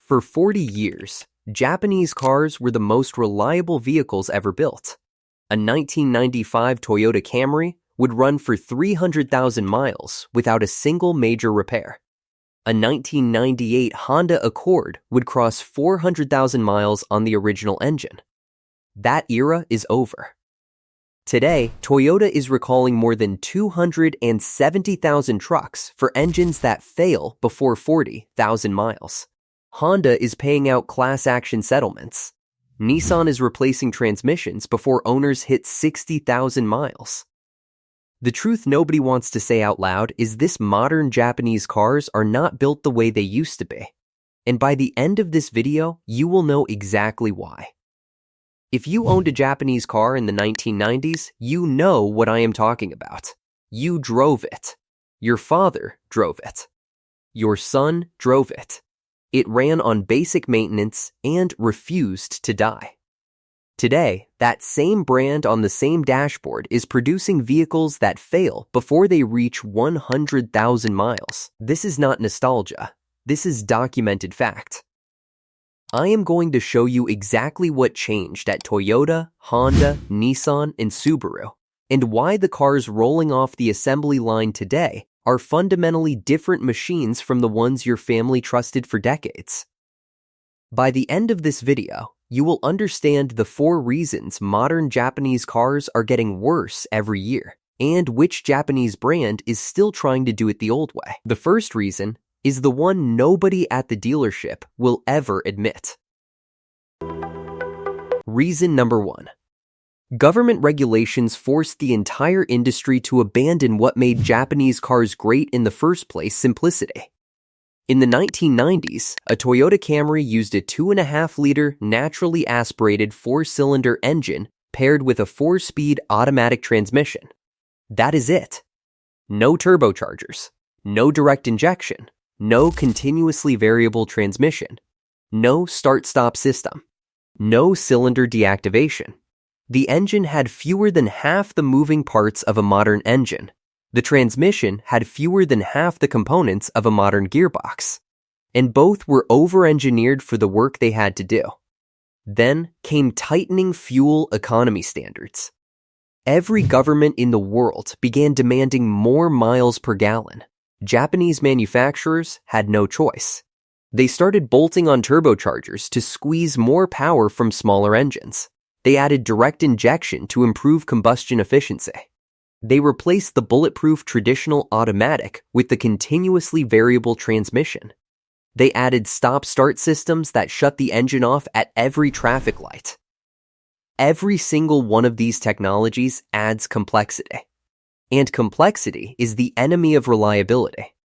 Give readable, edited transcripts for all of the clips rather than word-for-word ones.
For 40 years, Japanese cars were the most reliable vehicles ever built. A 1995 Toyota Camry would run for 300,000 miles without a single major repair. A 1998 Honda Accord would cross 400,000 miles on the original engine. That era is over. Today, Toyota is recalling more than 270,000 trucks for engines that fail before 40,000 miles. Honda is paying out class action settlements. Nissan is replacing transmissions before owners hit 60,000 miles. The truth nobody wants to say out loud is this: modern Japanese cars are not built the way they used to be. And by the end of this video, you will know exactly why. If you owned a Japanese car in the 1990s, you know what I am talking about. You drove it. Your father drove it. Your son drove it. It ran on basic maintenance and refused to die. Today, that same brand on the same dashboard is producing vehicles that fail before they reach 100,000 miles. This is not nostalgia. This is documented fact. I am going to show you exactly what changed at Toyota, Honda, Nissan, and Subaru, and why the cars rolling off the assembly line today are fundamentally different machines from the ones your family trusted for decades. By the end of this video, you will understand the 4 reasons modern Japanese cars are getting worse every year, and which Japanese brand is still trying to do it the old way. The first reason is the one nobody at the dealership will ever admit. Reason number 1. Government regulations forced the entire industry to abandon what made Japanese cars great in the first place: simplicity. In the 1990s, a Toyota Camry used a 2.5-liter naturally aspirated 4-cylinder engine paired with a 4-speed automatic transmission. That is it. No turbochargers, no direct injection, no continuously variable transmission, no start-stop system, no cylinder deactivation. The engine had fewer than half the moving parts of a modern engine. The transmission had fewer than half the components of a modern gearbox. And both were over-engineered for the work they had to do. Then came tightening fuel economy standards. Every government in the world began demanding more miles per gallon. Japanese manufacturers had no choice. They started bolting on turbochargers to squeeze more power from smaller engines. They added direct injection to improve combustion efficiency. They replaced the bulletproof traditional automatic with the continuously variable transmission. They added stop-start systems that shut the engine off at every traffic light. Every single one of these technologies adds complexity. And complexity is the enemy of reliability.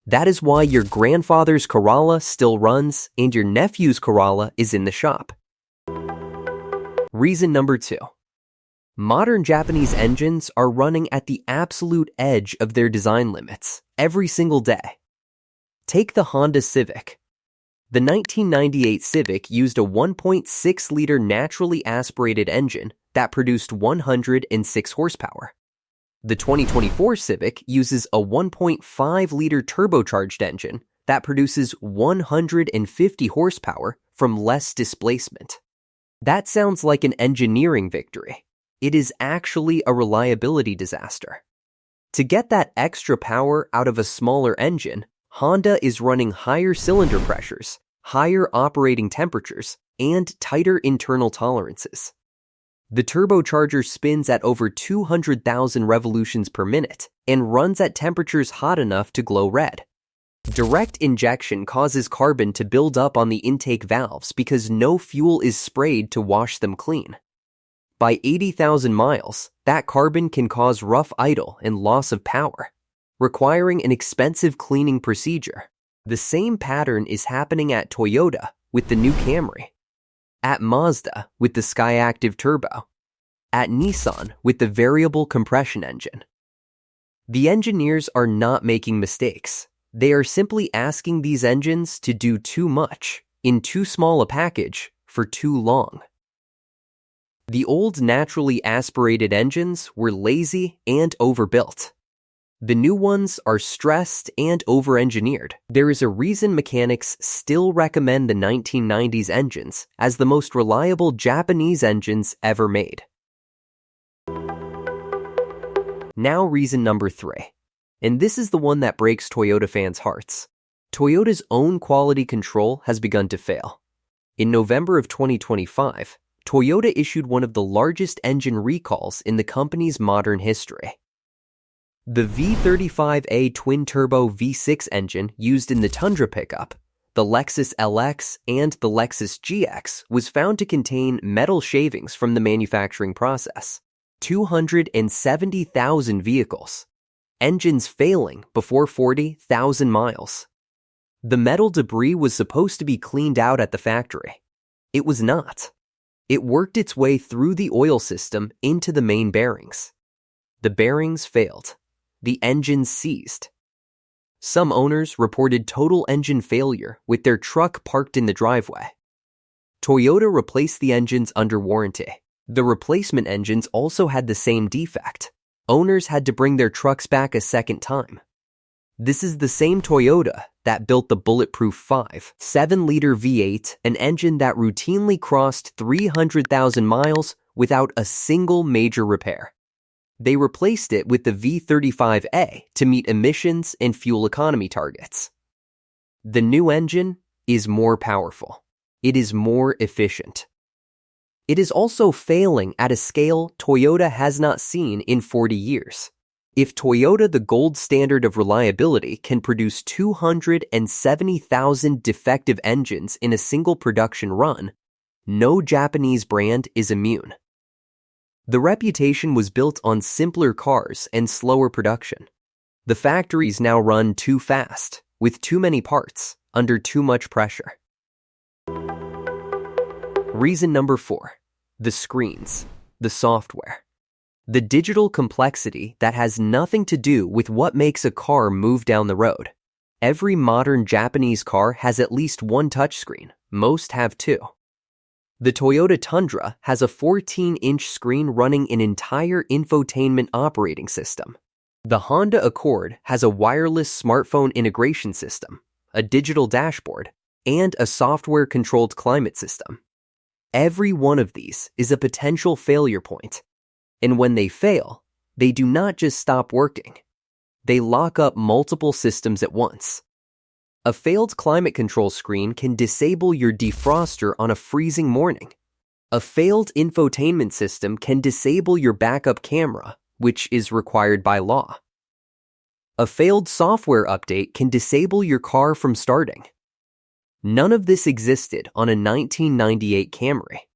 That is why your grandfather's Corolla still runs and your nephew's Corolla is in the shop. Reason number 2. Modern Japanese engines are running at the absolute edge of their design limits every single day. Take the Honda Civic. The 1998 Civic used a 1.6-liter naturally aspirated engine that produced 106 horsepower. The 2024 Civic uses a 1.5-liter turbocharged engine that produces 150 horsepower from less displacement. That sounds like an engineering victory. It is actually a reliability disaster. To get that extra power out of a smaller engine, Honda is running higher cylinder pressures, higher operating temperatures, and tighter internal tolerances. The turbocharger spins at over 200,000 revolutions per minute and runs at temperatures hot enough to glow red. Direct injection causes carbon to build up on the intake valves because no fuel is sprayed to wash them clean. By 80,000 miles, that carbon can cause rough idle and loss of power, requiring an expensive cleaning procedure. The same pattern is happening at Toyota with the new Camry, at Mazda with the Skyactiv Turbo, at Nissan with the variable compression engine. The engineers are not making mistakes. They are simply asking these engines to do too much in too small a package for too long. The old naturally aspirated engines were lazy and overbuilt. The new ones are stressed and over-engineered. There is a reason mechanics still recommend the 1990s engines as the most reliable Japanese engines ever made. Now reason number 3. And this is the one that breaks Toyota fans' hearts. Toyota's own quality control has begun to fail. In November of 2025, Toyota issued one of the largest engine recalls in the company's modern history. The V35A twin-turbo V6 engine used in the Tundra pickup, the Lexus LX, and the Lexus GX was found to contain metal shavings from the manufacturing process. 270,000 vehicles. Engines failing before 40,000 miles. The metal debris was supposed to be cleaned out at the factory. It was not. It worked its way through the oil system into the main bearings. The bearings failed. The engines seized. Some owners reported total engine failure with their truck parked in the driveway. Toyota replaced the engines under warranty. The replacement engines also had the same defect. Owners had to bring their trucks back a second time. This is the same Toyota that built the Bulletproof 5 7-liter V8, an engine that routinely crossed 300,000 miles without a single major repair. They replaced it with the V35A to meet emissions and fuel economy targets. The new engine is more powerful. It is more efficient. It is also failing at a scale Toyota has not seen in 40 years. If Toyota, the gold standard of reliability, can produce 270,000 defective engines in a single production run, no Japanese brand is immune. The reputation was built on simpler cars and slower production. The factories now run too fast, with too many parts, under too much pressure. Reason number 4. The screens, the software. The digital complexity that has nothing to do with what makes a car move down the road. Every modern Japanese car has at least one touchscreen, most have 2. The Toyota Tundra has a 14-inch screen running an entire infotainment operating system. The Honda Accord has a wireless smartphone integration system, a digital dashboard, and a software-controlled climate system. Every one of these is a potential failure point. And when they fail, they do not just stop working. They lock up multiple systems at once. A failed climate control screen can disable your defroster on a freezing morning. A failed infotainment system can disable your backup camera, which is required by law. A failed software update can disable your car from starting. None of this existed on a 1998 Camry.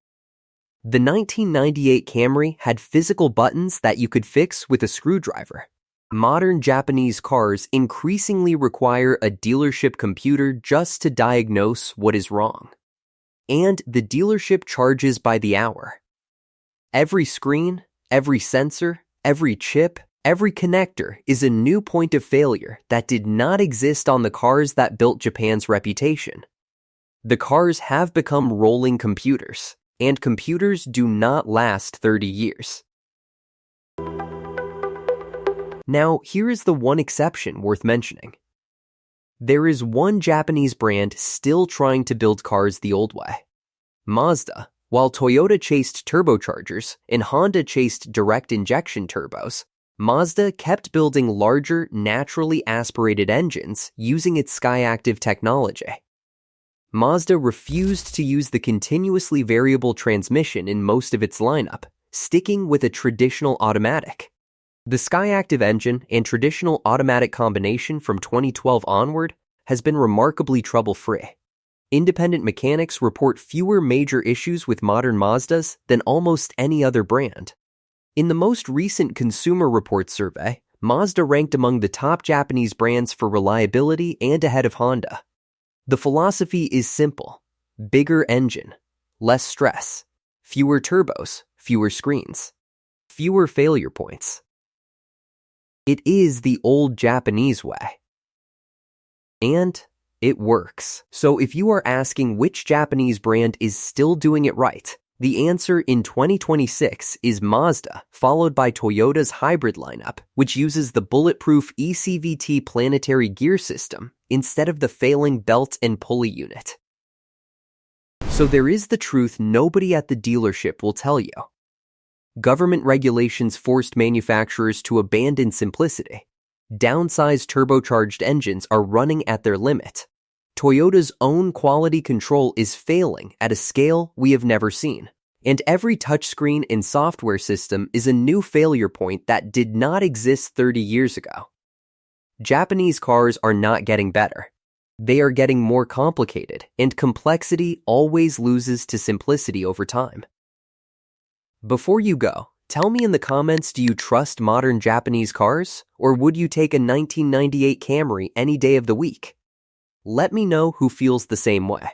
The 1998 Camry had physical buttons that you could fix with a screwdriver. Modern Japanese cars increasingly require a dealership computer just to diagnose what is wrong. And the dealership charges by the hour. Every screen, every sensor, every chip, every connector is a new point of failure that did not exist on the cars that built Japan's reputation. The cars have become rolling computers, and computers do not last 30 years. Now, here is the one exception worth mentioning. There is one Japanese brand still trying to build cars the old way. Mazda. While Toyota chased turbochargers and Honda chased direct injection turbos, Mazda kept building larger, naturally aspirated engines using its Skyactiv technology. Mazda refused to use the continuously variable transmission in most of its lineup, sticking with a traditional automatic. The Skyactiv engine and traditional automatic combination from 2012 onward has been remarkably trouble-free. Independent mechanics report fewer major issues with modern Mazdas than almost any other brand. In the most recent Consumer Reports survey, Mazda ranked among the top Japanese brands for reliability and ahead of Honda. The philosophy is simple: bigger engine, less stress, fewer turbos, fewer screens, fewer failure points. It is the old Japanese way. And it works. So if you are asking which Japanese brand is still doing it right, The answer in 2026 is Mazda, followed by Toyota's hybrid lineup, which uses the bulletproof ECVT planetary gear system instead of the failing belt and pulley unit. So there is the truth nobody at the dealership will tell you. Government regulations forced manufacturers to abandon simplicity. Downsized turbocharged engines are running at their limit. Toyota's own quality control is failing at a scale we have never seen. And every touchscreen and software system is a new failure point that did not exist 30 years ago. Japanese cars are not getting better. They are getting more complicated, and complexity always loses to simplicity over time. Before you go, tell me in the comments, do you trust modern Japanese cars, or would you take a 1998 Camry any day of the week? Let me know who feels the same way.